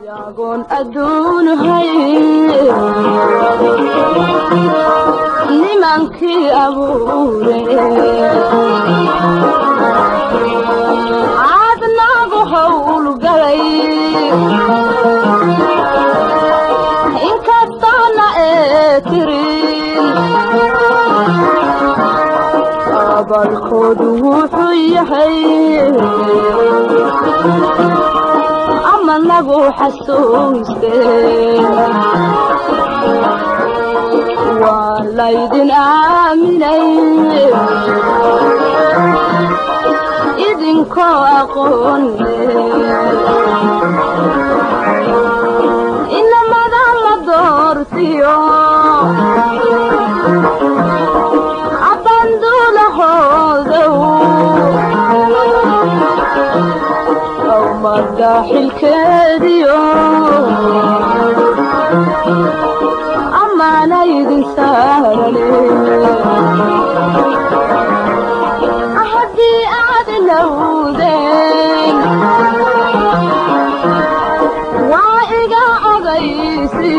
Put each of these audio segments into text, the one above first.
ياغون أدون هاي nimankii abuure caadnaagu howlgalay inkastoona ee tirin abalkoodu wuxuu yahay ama nagu xasuuste laydin aaminay idinkoo aqoon inamada la doortiyo abanduulahoodow awmada xilkeediyo amaana idin saarane haddii aad lowdeen waa iga ogaysi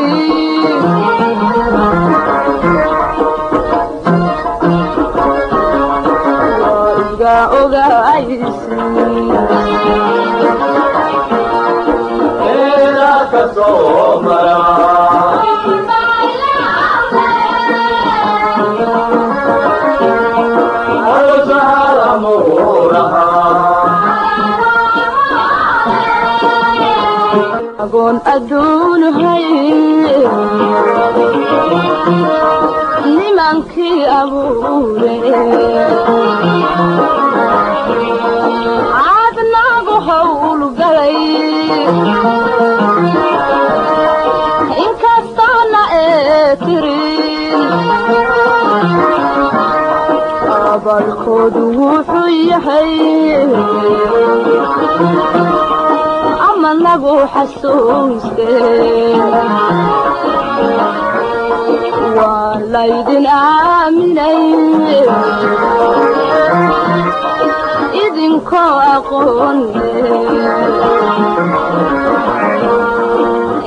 أقول أدون هاي nimankii abuure caadnaagu howlgalay inkastoona ee tirin abalkoodu wuxuu yahay ama nagu xasuuste waa laydin aaminay idinkoo aqoon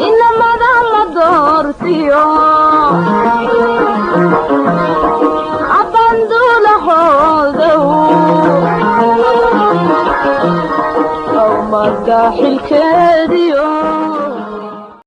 inamada la doortiyo abanduulahoodow awmada xilkeediyo